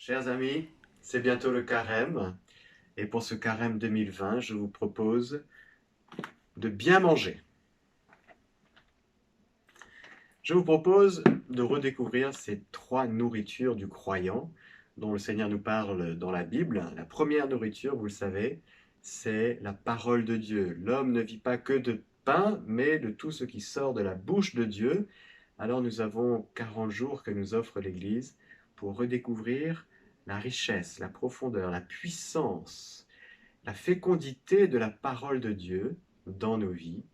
Chers amis, c'est bientôt le carême et pour ce carême 2020, je vous propose de bien manger. Je vous propose de redécouvrir ces trois nourritures du croyant dont le Seigneur nous parle dans la Bible. La première nourriture, vous le savez, c'est la parole de Dieu. L'homme ne vit pas que de pain, mais de tout ce qui sort de la bouche de Dieu. Alors nous avons 40 jours que nous offre l'Église pour redécouvrir la richesse, la profondeur, la puissance, la fécondité de la parole de Dieu dans nos vies.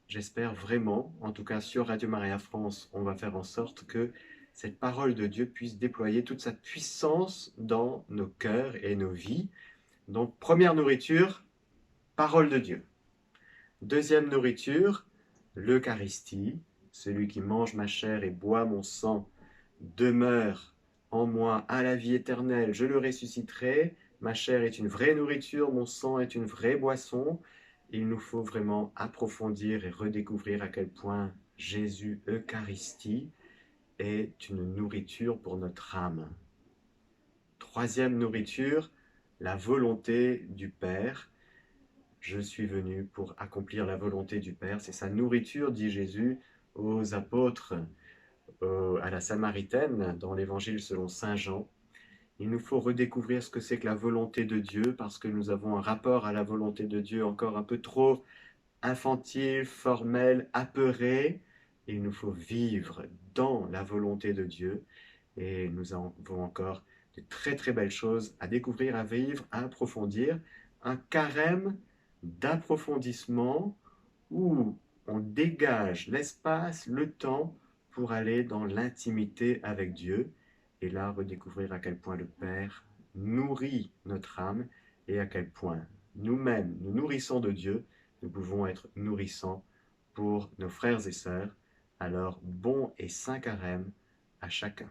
J'espère vraiment, en tout cas sur Radio Maria France, on va faire en sorte que cette parole de Dieu puisse déployer toute sa puissance dans nos cœurs et nos vies. Donc, première nourriture, parole de Dieu. Deuxième nourriture, l'Eucharistie. Celui qui mange ma chair et boit mon sang demeure en moi à la vie éternelle. Je le ressusciterai. Ma chair est une vraie nourriture, mon sang est une vraie boisson. Il nous faut vraiment approfondir et redécouvrir à quel point Jésus, Eucharistie, est une nourriture pour notre âme. Troisième nourriture, la volonté du Père. Je suis venu pour accomplir la volonté du Père. C'est sa nourriture, dit Jésus aux apôtres, à la Samaritaine, dans l'Évangile selon saint Jean. Il nous faut redécouvrir ce que c'est que la volonté de Dieu, parce que nous avons un rapport à la volonté de Dieu encore un peu trop infantile, formel, apeuré. Il nous faut vivre dans la volonté de Dieu. Et nous avons encore de très très belles choses à découvrir, à vivre, à approfondir. Un carême d'approfondissement où on dégage l'espace, le temps pour aller dans l'intimité avec Dieu et là redécouvrir à quel point le Père nourrit notre âme et à quel point nous-mêmes, nous nourrissons de Dieu, nous pouvons être nourrissants pour nos frères et sœurs. Alors bon et saint carême à chacun.